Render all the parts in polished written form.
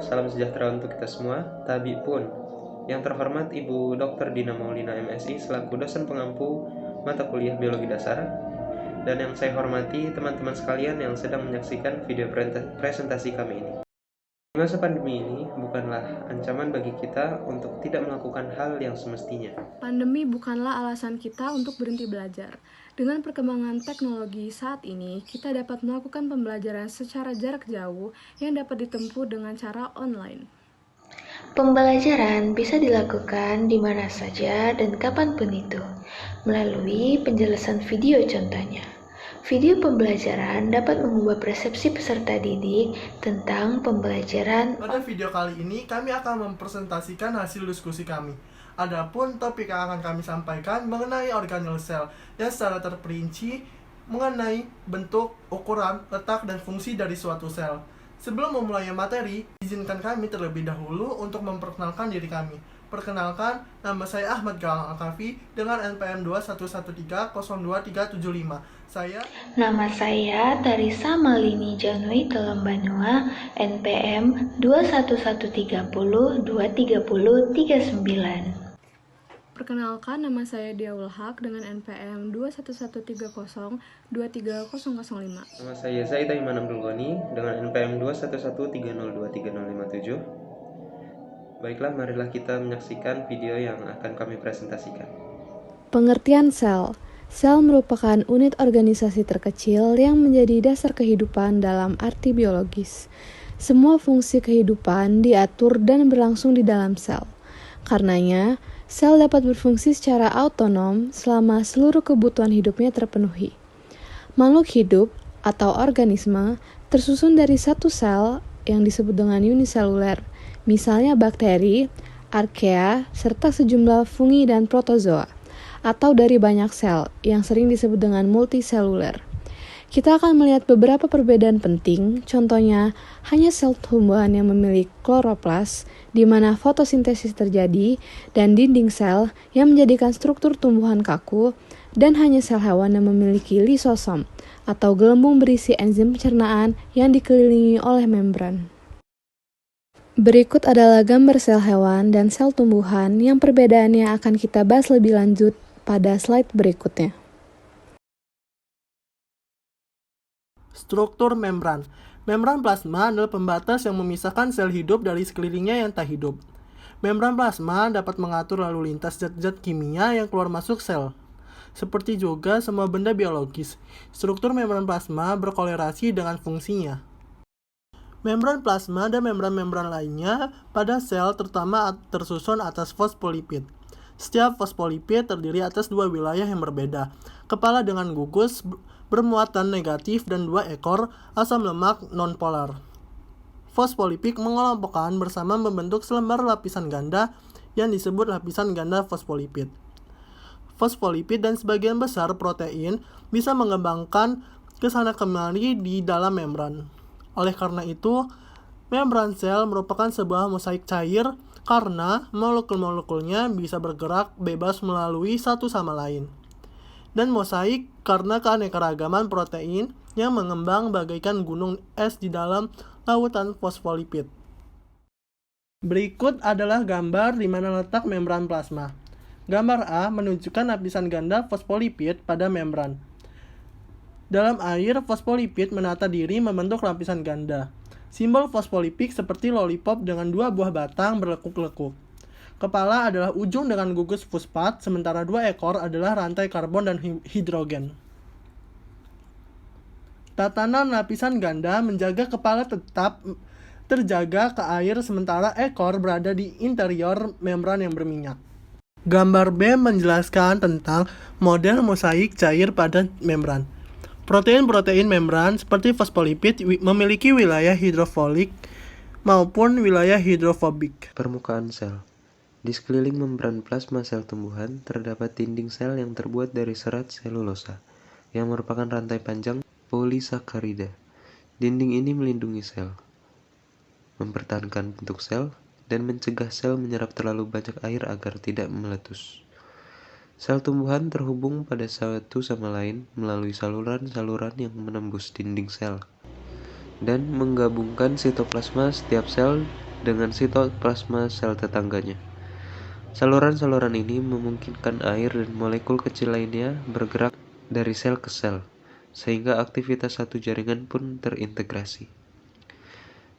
salam sejahtera untuk kita semua, tabi pun. Yang terhormat Ibu Dr. Dina Maulina MSI selaku dosen pengampu mata kuliah biologi dasar, dan yang saya hormati teman-teman sekalian yang sedang menyaksikan video presentasi kami ini. Di masa pandemi ini bukanlah ancaman bagi kita untuk tidak melakukan hal yang semestinya. Pandemi bukanlah alasan kita untuk berhenti belajar. Dengan perkembangan teknologi saat ini, kita dapat melakukan pembelajaran secara jarak jauh yang dapat ditempuh dengan cara online. Pembelajaran bisa dilakukan di mana saja dan kapanpun itu, melalui penjelasan video contohnya. Video pembelajaran dapat mengubah persepsi peserta didik tentang pembelajaran. Pada video kali ini, kami akan mempresentasikan hasil diskusi kami. Adapun topik yang akan kami sampaikan mengenai organel sel yang secara terperinci mengenai bentuk, ukuran, letak, dan fungsi dari suatu sel. Sebelum memulai materi, izinkan kami terlebih dahulu untuk memperkenalkan diri kami. Perkenalkan, nama saya Ahmad Galang Alkafi dengan NPM 211302375. Nama saya Tarisa Malini Janui Telembanua, NPM 21130233039. Perkenalkan, nama saya Diaul Haq dengan NPM 21130230005. Nama saya Zaid Aiman Abdul Ghani dengan NPM 21130230057. Baiklah, marilah kita menyaksikan video yang akan kami presentasikan. Pengertian sel. Sel merupakan unit organisasi terkecil yang menjadi dasar kehidupan dalam arti biologis. Semua fungsi kehidupan diatur dan berlangsung di dalam sel. Karenanya, sel dapat berfungsi secara otonom selama seluruh kebutuhan hidupnya terpenuhi. Makhluk hidup atau organisme tersusun dari satu sel yang disebut dengan uniseluler, misalnya bakteri, archaea, serta sejumlah fungi dan protozoa, atau dari banyak sel yang sering disebut dengan multiseluler. Kita akan melihat beberapa perbedaan penting, contohnya hanya sel tumbuhan yang memiliki kloroplas, di mana fotosintesis terjadi, dan dinding sel yang menjadikan struktur tumbuhan kaku, dan hanya sel hewan yang memiliki lisosom, atau gelembung berisi enzim pencernaan yang dikelilingi oleh membran. Berikut adalah gambar sel hewan dan sel tumbuhan yang perbedaannya akan kita bahas lebih lanjut pada slide berikutnya. Struktur membran. Membran plasma adalah pembatas yang memisahkan sel hidup dari sekelilingnya yang tak hidup. Membran plasma dapat mengatur lalu lintas zat-zat kimia yang keluar masuk sel. Seperti juga semua benda biologis, struktur membran plasma berkolerasi dengan fungsinya. Membran plasma dan membran-membran lainnya pada sel terutama tersusun atas fosfolipid. Setiap fosfolipid terdiri atas dua wilayah yang berbeda, kepala dengan gugus bermuatan negatif dan dua ekor asam lemak nonpolar. Fosfolipid mengelompokkan bersama membentuk selembar lapisan ganda yang disebut lapisan ganda fosfolipid. Fosfolipid dan sebagian besar protein bisa mengembangkan kesana kemari di dalam membran. Oleh karena itu, membran sel merupakan sebuah mosaik cair karena molekul-molekulnya bisa bergerak bebas melalui satu sama lain. Dan mosaik karena keanekaragaman protein yang mengembang bagaikan gunung es di dalam lautan fosfolipid. Berikut adalah gambar di mana letak membran plasma. Gambar A menunjukkan lapisan ganda fosfolipid pada membran. Dalam air, fosfolipid menata diri membentuk lapisan ganda. Simbol fosfolipid seperti lollipop dengan dua buah batang berlekuk-lekuk. Kepala adalah ujung dengan gugus fosfat, sementara dua ekor adalah rantai karbon dan hidrogen. Tatanan lapisan ganda menjaga kepala tetap terjaga ke air, sementara ekor berada di interior membran yang berminyak. Gambar B menjelaskan tentang model mosaik cair pada membran. Protein-protein membran seperti fosfolipid memiliki wilayah hidrofilik maupun wilayah hidrofobik. Permukaan sel. Di sekeliling membran plasma sel tumbuhan terdapat dinding sel yang terbuat dari serat selulosa, yang merupakan rantai panjang polisakarida. Dinding ini melindungi sel, mempertahankan bentuk sel, dan mencegah sel menyerap terlalu banyak air agar tidak meletus. Sel tumbuhan terhubung pada satu sama lain melalui saluran-saluran yang menembus dinding sel dan menggabungkan sitoplasma setiap sel dengan sitoplasma sel tetangganya. Saluran-saluran ini memungkinkan air dan molekul kecil lainnya bergerak dari sel ke sel, sehingga aktivitas satu jaringan pun terintegrasi.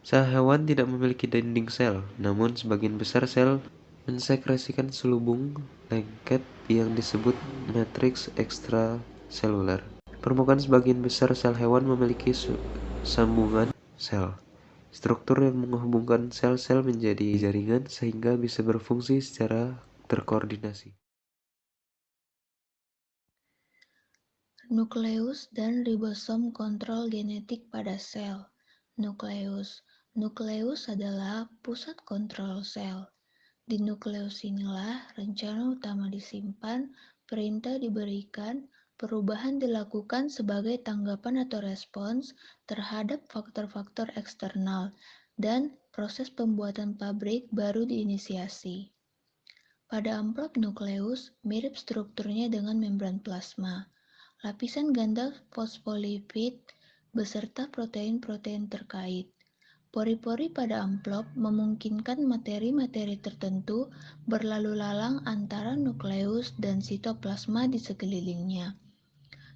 Sel hewan tidak memiliki dinding sel, namun sebagian besar sel mensekresikan selubung lengket yang disebut matriks ekstraseluler. Permukaan sebagian besar sel hewan memiliki sambungan sel, struktur yang menghubungkan sel-sel menjadi jaringan sehingga bisa berfungsi secara terkoordinasi. Nukleus dan ribosom kontrol genetik pada sel. Nukleus adalah pusat kontrol sel. Di nukleus inilah rencana utama disimpan, perintah diberikan, perubahan dilakukan sebagai tanggapan atau respons terhadap faktor-faktor eksternal, dan proses pembuatan pabrik baru diinisiasi. Pada amplop nukleus, mirip strukturnya dengan membran plasma. Lapisan ganda fosfolipid beserta protein-protein terkait. Pori-pori pada amplop memungkinkan materi-materi tertentu berlalu lalang antara nukleus dan sitoplasma di sekelilingnya.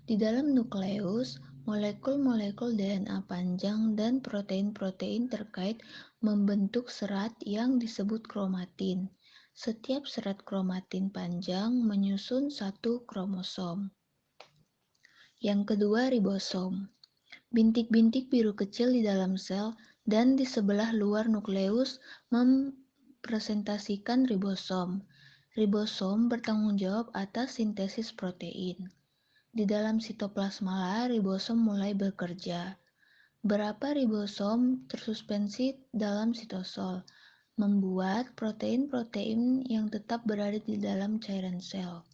Di dalam nukleus, molekul-molekul DNA panjang dan protein-protein terkait membentuk serat yang disebut kromatin. Setiap serat kromatin panjang menyusun satu kromosom. Yang kedua, ribosom. Bintik-bintik biru kecil di dalam sel dan di sebelah luar nukleus mempresentasikan ribosom. Ribosom bertanggung jawab atas sintesis protein. Di dalam sitoplasma, ribosom mulai bekerja. Berapa ribosom tersuspensi dalam sitosol, membuat protein-protein yang tetap berada di dalam cairan sel.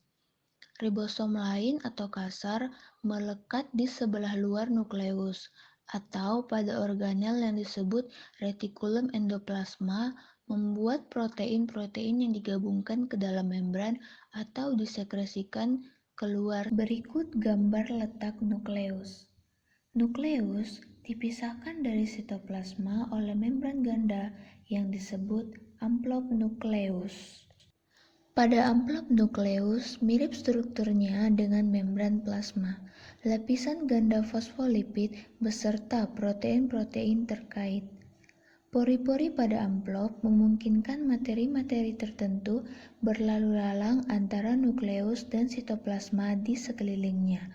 Ribosom lain atau kasar melekat di sebelah luar nukleus atau pada organel yang disebut retikulum endoplasma, membuat protein-protein yang digabungkan ke dalam membran atau disekresikan keluar. Berikut gambar letak nukleus. Nukleus dipisahkan dari sitoplasma oleh membran ganda yang disebut amplop nukleus. Pada amplop nukleus mirip strukturnya dengan membran plasma. Lapisan ganda fosfolipid beserta protein-protein terkait. Pori-pori pada amplop memungkinkan materi-materi tertentu berlalu lalang antara nukleus dan sitoplasma di sekelilingnya.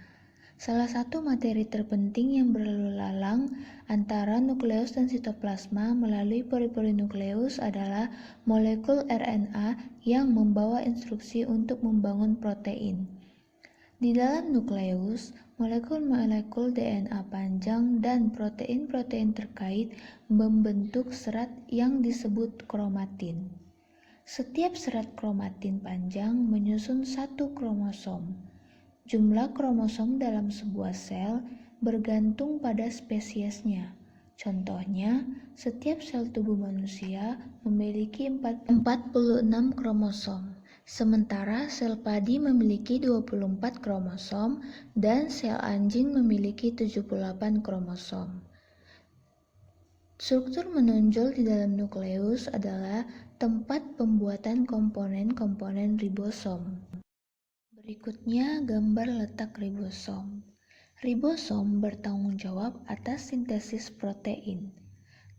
Salah satu materi terpenting yang berlalu lalang antara nukleus dan sitoplasma melalui pori-pori nukleus adalah molekul RNA yang membawa instruksi untuk membangun protein. Di dalam nukleus, molekul-molekul DNA panjang dan protein-protein terkait membentuk serat yang disebut kromatin. Setiap serat kromatin panjang menyusun satu kromosom. Jumlah kromosom dalam sebuah sel bergantung pada spesiesnya. Contohnya, setiap sel tubuh manusia memiliki 46 kromosom, sementara sel padi memiliki 24 kromosom dan sel anjing memiliki 78 kromosom. Struktur menonjol di dalam nukleus adalah tempat pembuatan komponen-komponen ribosom. Berikutnya gambar letak ribosom. Ribosom bertanggung jawab atas sintesis protein.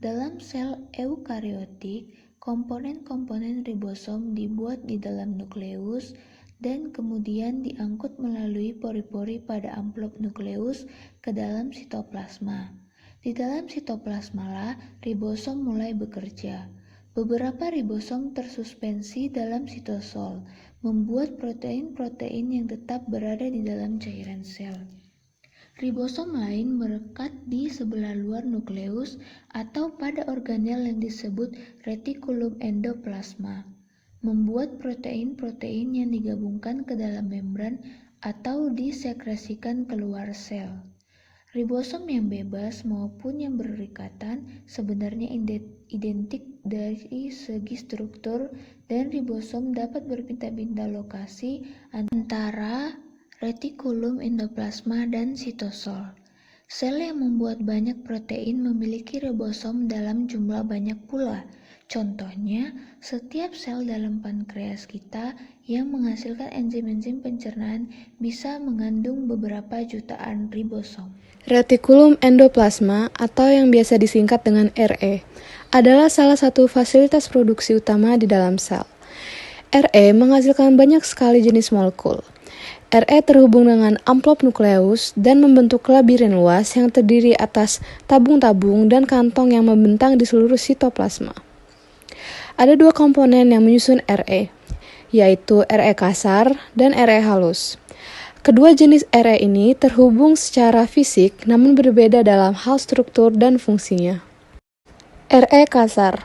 Dalam sel eukariotik, komponen-komponen ribosom dibuat di dalam nukleus dan kemudian diangkut melalui pori-pori pada amplop nukleus ke dalam sitoplasma. Di dalam sitoplasmalah ribosom mulai bekerja. Beberapa ribosom tersuspensi dalam sitosol, membuat protein-protein yang tetap berada di dalam cairan sel. Ribosom lain melekat di sebelah luar nukleus atau pada organel yang disebut retikulum endoplasma, membuat protein-protein yang digabungkan ke dalam membran atau disekresikan keluar sel. Ribosom yang bebas maupun yang berikatan sebenarnya identik dari segi struktur, dan ribosom dapat berpindah-pindah lokasi antara retikulum endoplasma dan sitosol. Sel yang membuat banyak protein memiliki ribosom dalam jumlah banyak pula. Contohnya, setiap sel dalam pankreas kita yang menghasilkan enzim-enzim pencernaan bisa mengandung beberapa jutaan ribosom. Retikulum endoplasma atau yang biasa disingkat dengan RE adalah salah satu fasilitas produksi utama di dalam sel. RE menghasilkan banyak sekali jenis molekul. RE terhubung dengan amplop nukleus dan membentuk labirin luas yang terdiri atas tabung-tabung dan kantong yang membentang di seluruh sitoplasma. Ada dua komponen yang menyusun RE, yaitu RE kasar dan RE halus. Kedua jenis RE ini terhubung secara fisik namun berbeda dalam hal struktur dan fungsinya. RE kasar.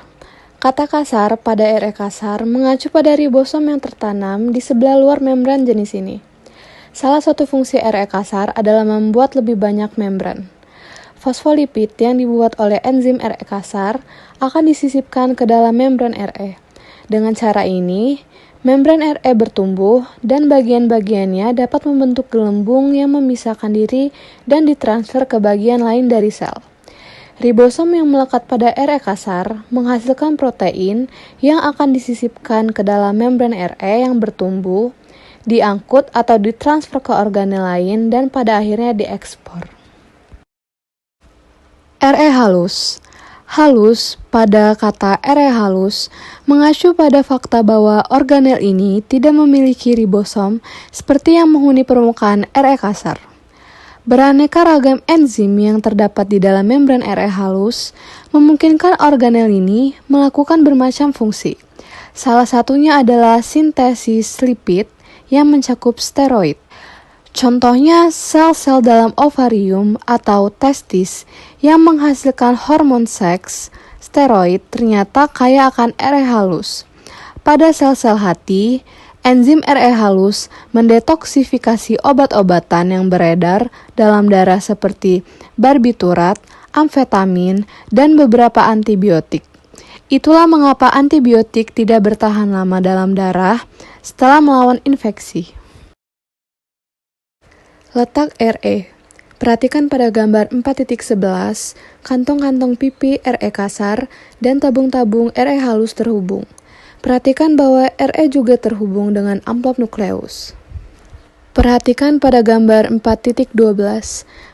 Kata kasar pada RE kasar mengacu pada ribosom yang tertanam di sebelah luar membran jenis ini. Salah satu fungsi RE kasar adalah membuat lebih banyak membran. Fosfolipid yang dibuat oleh enzim RE kasar akan disisipkan ke dalam membran RE. Dengan cara ini, membran RE bertumbuh dan bagian-bagiannya dapat membentuk gelembung yang memisahkan diri dan ditransfer ke bagian lain dari sel. Ribosom yang melekat pada RE kasar menghasilkan protein yang akan disisipkan ke dalam membran RE yang bertumbuh, diangkut atau ditransfer ke organel lain dan pada akhirnya diekspor. RE halus. Halus pada kata RE halus mengacu pada fakta bahwa organel ini tidak memiliki ribosom seperti yang menghuni permukaan RE kasar. Beraneka ragam enzim yang terdapat di dalam membran RE halus memungkinkan organel ini melakukan bermacam fungsi. Salah satunya adalah sintesis lipid yang mencakup steroid. Contohnya sel-sel dalam ovarium atau testis yang menghasilkan hormon seks, steroid ternyata kaya akan RE halus. Pada sel-sel hati, enzim RE halus mendetoksifikasi obat-obatan yang beredar dalam darah seperti barbiturat, amfetamin, dan beberapa antibiotik. Itulah mengapa antibiotik tidak bertahan lama dalam darah setelah melawan infeksi. Letak RE. Perhatikan pada gambar 4.11, kantong-kantong pipi RE kasar dan tabung-tabung RE halus terhubung. Perhatikan bahwa RE juga terhubung dengan amplop nukleus. Perhatikan pada gambar 4.12,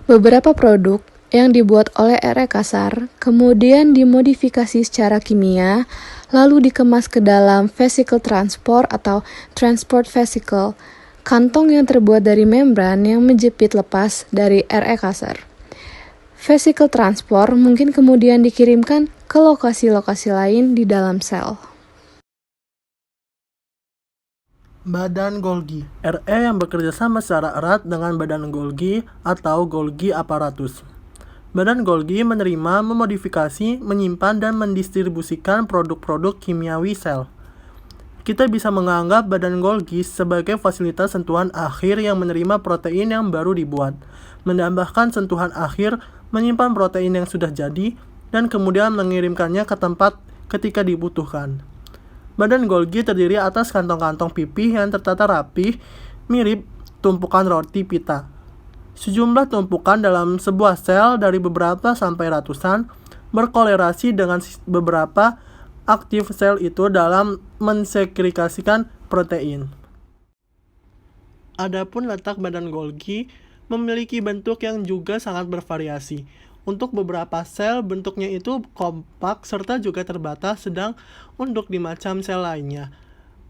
beberapa produk yang dibuat oleh RE kasar kemudian dimodifikasi secara kimia lalu dikemas ke dalam vesicle transport atau transport vesicle, kantong yang terbuat dari membran yang menjepit lepas dari RE kasar. Vesicle transport mungkin kemudian dikirimkan ke lokasi-lokasi lain di dalam sel. Badan Golgi. RE yang bekerja sama secara erat dengan badan Golgi atau Golgi apparatus. Badan Golgi menerima, memodifikasi, menyimpan, dan mendistribusikan produk-produk kimiawi sel. Kita bisa menganggap badan Golgi sebagai fasilitas sentuhan akhir yang menerima protein yang baru dibuat, menambahkan sentuhan akhir, menyimpan protein yang sudah jadi, dan kemudian mengirimkannya ke tempat ketika dibutuhkan. Badan Golgi terdiri atas kantong-kantong pipih yang tertata rapih, mirip tumpukan roti pita. Sejumlah tumpukan dalam sebuah sel dari beberapa sampai ratusan berkolerasi dengan beberapa aktif sel itu dalam mensekresikan protein. Adapun letak badan Golgi memiliki bentuk yang juga sangat bervariasi. Untuk beberapa sel bentuknya itu kompak serta juga terbatas, sedang untuk di macam sel lainnya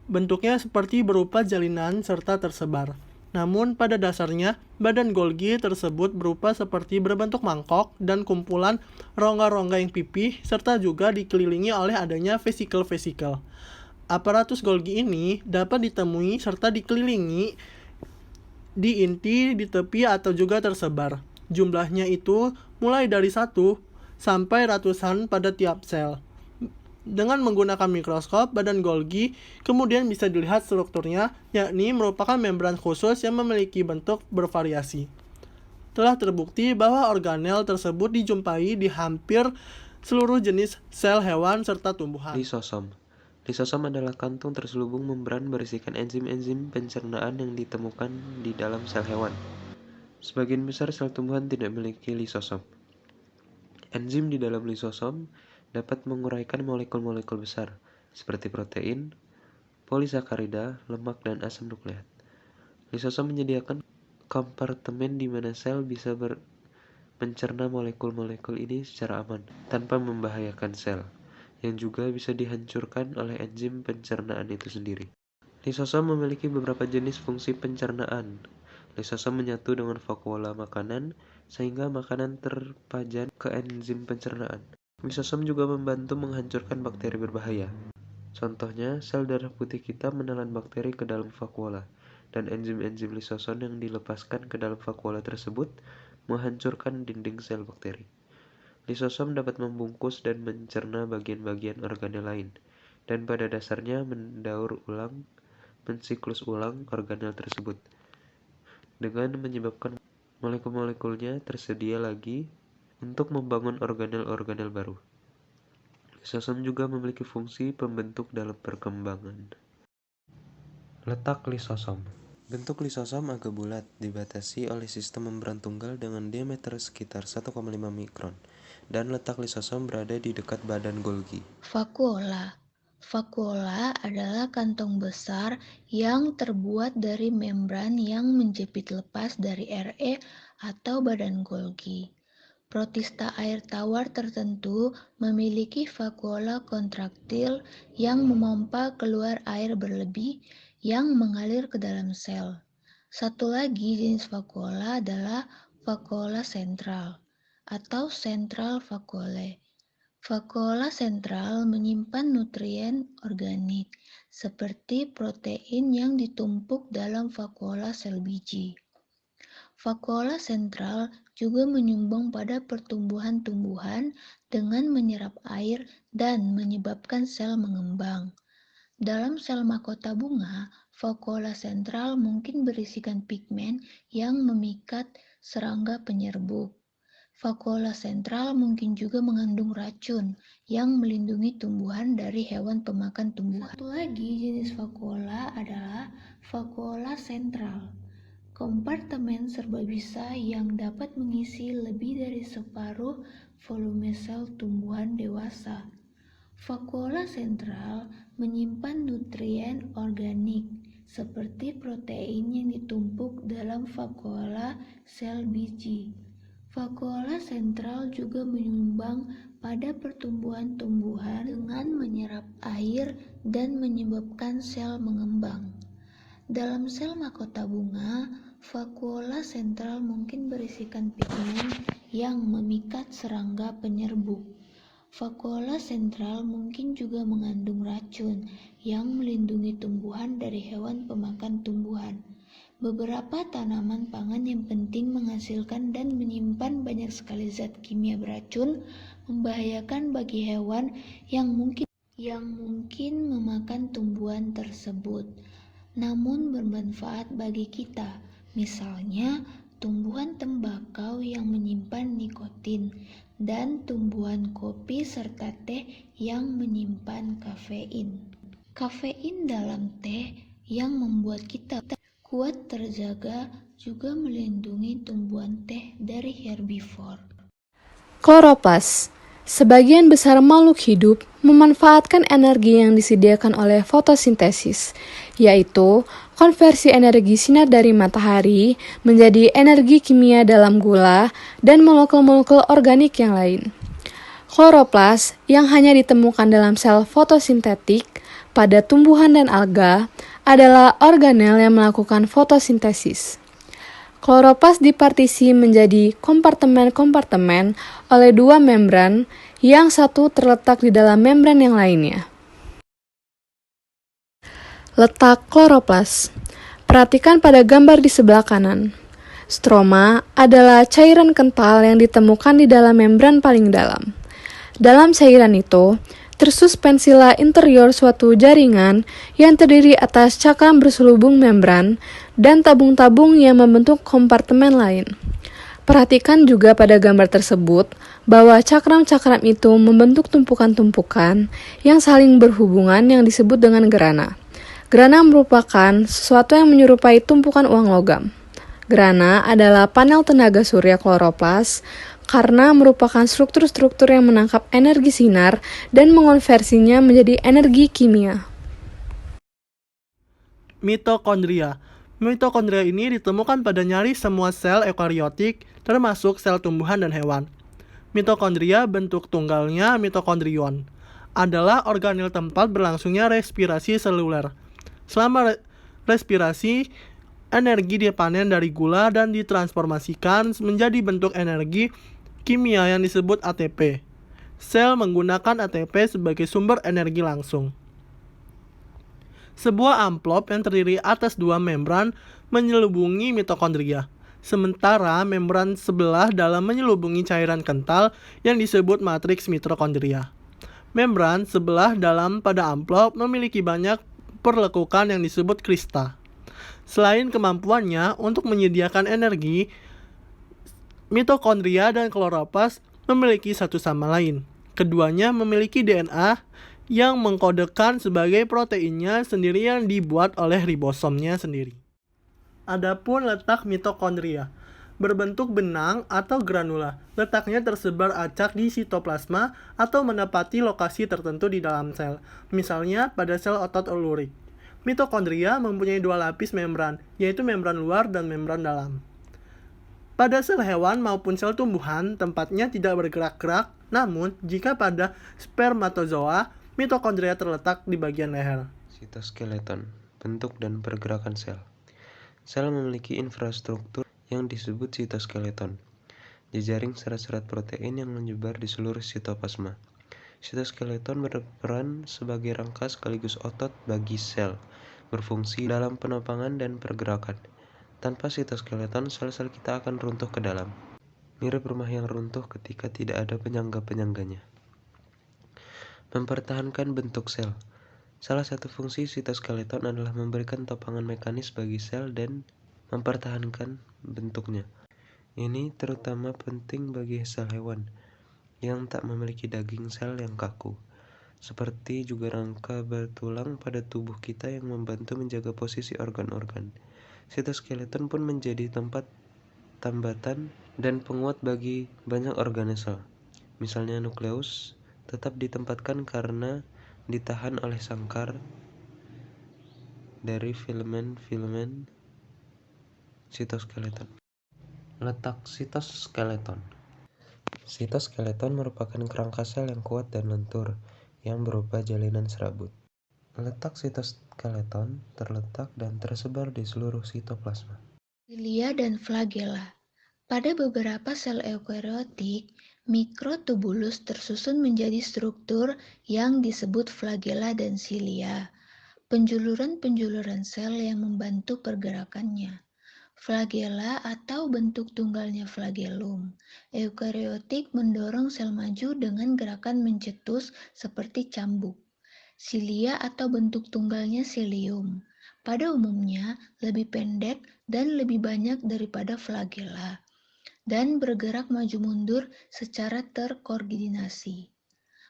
bentuknya seperti berupa jalinan serta tersebar. Namun pada dasarnya badan Golgi tersebut berupa seperti berbentuk mangkok dan kumpulan rongga-rongga yang pipih serta juga dikelilingi oleh adanya vesikel-vesikel. Aparatus Golgi ini dapat ditemui serta dikelilingi di inti, di tepi atau juga tersebar. Jumlahnya itu mulai dari 1 sampai ratusan pada tiap sel. Dengan menggunakan mikroskop, badan Golgi kemudian bisa dilihat strukturnya, yakni merupakan membran khusus yang memiliki bentuk bervariasi. Telah terbukti bahwa organel tersebut dijumpai di hampir seluruh jenis sel hewan serta tumbuhan. Lisosom. Lisosom adalah kantung terselubung membran berisikan enzim-enzim pencernaan yang ditemukan di dalam sel hewan. Sebagian besar sel tumbuhan tidak memiliki lisosom. Enzim di dalam lisosom dapat menguraikan molekul-molekul besar, seperti protein, polisakarida, lemak, dan asam nukleat. Lisosom menyediakan kompartemen di mana sel bisa mencerna molekul-molekul ini secara aman, tanpa membahayakan sel, yang juga bisa dihancurkan oleh enzim pencernaan itu sendiri. Lisosom memiliki beberapa jenis fungsi pencernaan. Lisosom menyatu dengan vakuola makanan, sehingga makanan terpajan ke enzim pencernaan. Lisosom juga membantu menghancurkan bakteri berbahaya. Contohnya, sel darah putih kita menelan bakteri ke dalam vakuola, dan enzim-enzim lisosom yang dilepaskan ke dalam vakuola tersebut menghancurkan dinding sel bakteri. Lisosom dapat membungkus dan mencerna bagian-bagian organel lain, dan pada dasarnya mensiklus ulang organel tersebut, dengan menyebabkan molekul-molekulnya tersedia lagi untuk membangun organel-organel baru. Lisosom juga memiliki fungsi pembentuk dalam perkembangan. Letak lisosom. Bentuk lisosom agak bulat, dibatasi oleh sistem membran tunggal dengan diameter sekitar 1,5 mikron, dan letak lisosom berada di dekat badan Golgi. Vakuola. Vakuola adalah kantong besar yang terbuat dari membran yang menjepit lepas dari RE atau badan Golgi. Protista air tawar tertentu memiliki vakuola kontraktil yang memompa keluar air berlebih yang mengalir ke dalam sel. Satu lagi jenis vakuola adalah vakuola sentral atau central vakuole. Vakuola sentral menyimpan nutrien organik seperti protein yang ditumpuk dalam vakuola sel biji. Vakuola sentral juga menyumbang pada pertumbuhan tumbuhan dengan menyerap air dan menyebabkan sel mengembang. Dalam sel mahkota bunga, vakuola sentral mungkin berisikan pigmen yang memikat serangga penyerbuk. Vakuola sentral mungkin juga mengandung racun yang melindungi tumbuhan dari hewan pemakan tumbuhan. Satu lagi jenis vakuola adalah vakuola sentral. Kompartemen serbabisa yang dapat mengisi lebih dari separuh volume sel tumbuhan dewasa. Vakuola sentral menyimpan nutrien organik seperti protein yang ditumpuk dalam vakuola sel biji. Vakuola sentral juga menyumbang pada pertumbuhan tumbuhan dengan menyerap air dan menyebabkan sel mengembang. Dalam sel mahkota bunga, vakuola sentral mungkin berisikan pigmen yang memikat serangga penyerbuk. Vakuola sentral mungkin juga mengandung racun yang melindungi tumbuhan dari hewan pemakan tumbuhan. Beberapa tanaman pangan yang penting menghasilkan dan menyimpan banyak sekali zat kimia beracun membahayakan bagi hewan yang mungkin memakan tumbuhan tersebut, namun bermanfaat bagi kita. Misalnya, tumbuhan tembakau yang menyimpan nikotin dan tumbuhan kopi serta teh yang menyimpan kafein. Kafein dalam teh yang membuat kita kuat terjaga juga melindungi tumbuhan teh dari herbivore. Kloroplas. Sebagian besar makhluk hidup memanfaatkan energi yang disediakan oleh fotosintesis, yaitu konversi energi sinar dari matahari menjadi energi kimia dalam gula dan molekul-molekul organik yang lain. Kloroplas yang hanya ditemukan dalam sel fotosintetik pada tumbuhan dan alga adalah organel yang melakukan fotosintesis. Kloroplas dipartisi menjadi kompartemen-kompartemen oleh dua membran, yang satu terletak di dalam membran yang lainnya. Letak kloroplas. Perhatikan pada gambar di sebelah kanan. Stroma adalah cairan kental yang ditemukan di dalam membran paling dalam. Dalam cairan itu, tersuspensilah interior suatu jaringan yang terdiri atas cakram berselubung membran dan tabung-tabung yang membentuk kompartemen lain. Perhatikan juga pada gambar tersebut bahwa cakram-cakram itu membentuk tumpukan-tumpukan yang saling berhubungan yang disebut dengan grana. Grana merupakan sesuatu yang menyerupai tumpukan uang logam. Grana adalah panel tenaga surya kloroplas. karena merupakan struktur-struktur yang menangkap energi sinar dan mengonversinya menjadi energi kimia. Mitokondria. Mitokondria ini ditemukan pada nyaris semua sel eukariotik, termasuk sel tumbuhan dan hewan. Mitokondria bentuk tunggalnya mitokondrion adalah organel tempat berlangsungnya respirasi seluler. Selama respirasi, energi dipanen dari gula dan ditransformasikan menjadi bentuk energi kimia yang disebut ATP. Sel menggunakan ATP sebagai sumber energi langsung. Sebuah amplop yang terdiri atas dua membran menyelubungi mitokondria, sementara membran sebelah dalam menyelubungi cairan kental yang disebut matriks mitokondria. Membran sebelah dalam pada amplop memiliki banyak perlekukan yang disebut krista. Selain kemampuannya untuk menyediakan energi, mitokondria dan kloroplas memiliki satu sama lain. Keduanya memiliki DNA yang mengkodekan sebagai proteinnya sendiri yang dibuat oleh ribosomnya sendiri. Adapun letak mitokondria, berbentuk benang atau granula. Letaknya tersebar acak di sitoplasma atau menepati lokasi tertentu di dalam sel, misalnya pada sel otot lurik. Mitokondria mempunyai dua lapis membran, yaitu membran luar dan membran dalam. Pada sel hewan maupun sel tumbuhan, tempatnya tidak bergerak-gerak, namun jika pada spermatozoa, mitokondria terletak di bagian leher. Sitoskeleton, bentuk dan pergerakan sel. Sel memiliki infrastruktur yang disebut sitoskeleton, jejaring serat-serat protein yang menyebar di seluruh sitoplasma. Sitoskeleton berperan sebagai rangka sekaligus otot bagi sel, berfungsi dalam penopangan dan pergerakan. Tanpa sitoskeleton, sel-sel kita akan runtuh ke dalam, mirip rumah yang runtuh ketika tidak ada penyangga-penyangganya. Mempertahankan bentuk sel. Salah satu fungsi sitoskeleton adalah memberikan topangan mekanis bagi sel dan mempertahankan bentuknya. Ini terutama penting bagi sel hewan yang tak memiliki daging sel yang kaku, seperti juga rangka bertulang pada tubuh kita yang membantu menjaga posisi organ-organ. Sitoskeleton pun menjadi tempat tambatan dan penguat bagi banyak organel. Misalnya nukleus tetap ditempatkan karena ditahan oleh sangkar dari filamen-filamen sitoskeleton. Letak sitoskeleton. Sitoskeleton merupakan kerangka sel yang kuat dan lentur yang berupa jalinan serabut. Letak sitoskeleton terletak dan tersebar di seluruh sitoplasma. Silia dan flagella. Pada beberapa sel eukariotik, mikrotubulus tersusun menjadi struktur yang disebut flagella dan silia, penjuluran-penjuluran sel yang membantu pergerakannya. Flagella atau bentuk tunggalnya flagellum. Eukariotik mendorong sel maju dengan gerakan mencetus seperti cambuk. Silia atau bentuk tunggalnya cilium. Pada umumnya lebih pendek dan lebih banyak daripada flagella, dan bergerak maju mundur secara terkoordinasi.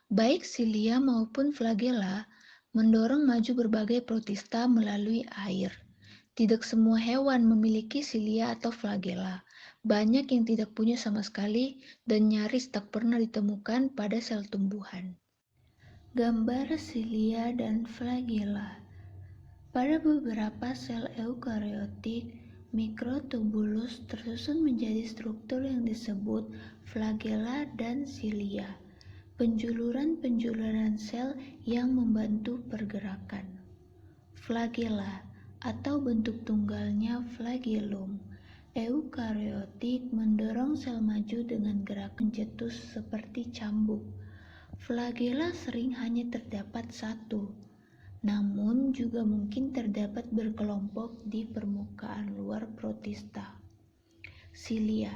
Baik silia maupun flagella mendorong maju berbagai protista melalui air. Tidak semua hewan memiliki silia atau flagella. Banyak yang tidak punya sama sekali dan nyaris tak pernah ditemukan pada sel tumbuhan. Gambar silia dan flagella. Pada beberapa sel eukariotik, mikrotubulus tersusun menjadi struktur yang disebut flagella dan silia, penjuluran-penjuluran sel yang membantu pergerakan. Flagella atau bentuk tunggalnya flagellum. Eukariotik mendorong sel maju dengan gerakan mencetus seperti cambuk. Flagella sering hanya terdapat satu, namun juga mungkin terdapat berkelompok di permukaan luar protista. Silia,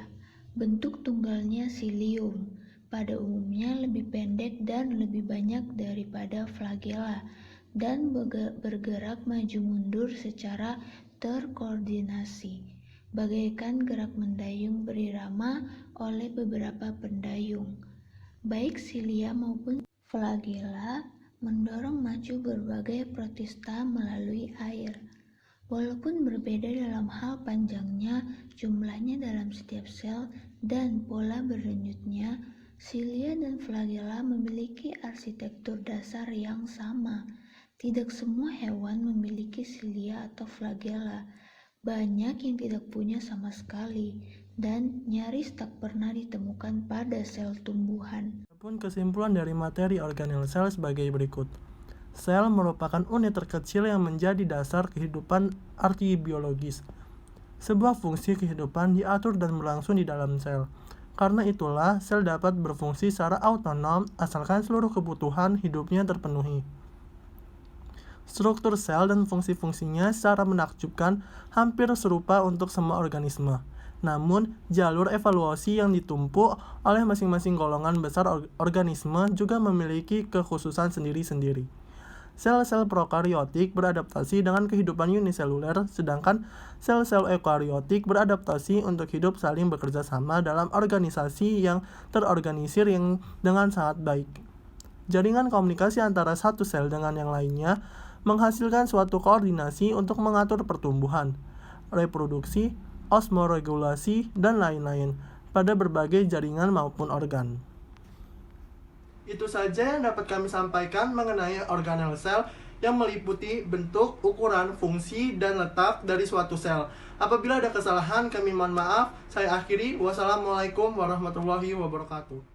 bentuk tunggalnya cilium, pada umumnya lebih pendek dan lebih banyak daripada flagella, dan bergerak maju mundur secara terkoordinasi, bagaikan gerak mendayung berirama oleh beberapa pendayung. Baik silia maupun flagella mendorong maju berbagai protista melalui air. Walaupun berbeda dalam hal panjangnya, jumlahnya dalam setiap sel, dan pola berdenyutnya, silia dan flagella memiliki arsitektur dasar yang sama. Tidak semua hewan memiliki silia atau flagella. Banyak yang tidak punya sama sekali, dan nyaris tak pernah ditemukan pada sel tumbuhan. Adapun kesimpulan dari materi organel sel sebagai berikut. Sel merupakan unit terkecil yang menjadi dasar kehidupan artibiologis. Sebuah fungsi kehidupan diatur dan berlangsung di dalam sel. Karena itulah, sel dapat berfungsi secara otonom asalkan seluruh kebutuhan hidupnya terpenuhi. Struktur sel dan fungsi-fungsinya secara menakjubkan hampir serupa untuk semua organisme. Namun, jalur evaluasi yang ditumpuk oleh masing-masing golongan besar organisme juga memiliki kekhususan sendiri-sendiri. Sel-sel prokariotik beradaptasi dengan kehidupan uniseluler, sedangkan sel-sel eukariotik beradaptasi untuk hidup saling bekerja sama dalam organisasi yang terorganisir dengan sangat baik. Jaringan komunikasi antara satu sel dengan yang lainnya menghasilkan suatu koordinasi untuk mengatur pertumbuhan, reproduksi, osmoregulasi, dan lain-lain pada berbagai jaringan maupun organ. Itu saja yang dapat kami sampaikan mengenai organel sel yang meliputi bentuk, ukuran, fungsi, dan letak dari suatu sel. Apabila ada kesalahan, kami mohon maaf. Saya akhiri. Wassalamualaikum warahmatullahi wabarakatuh.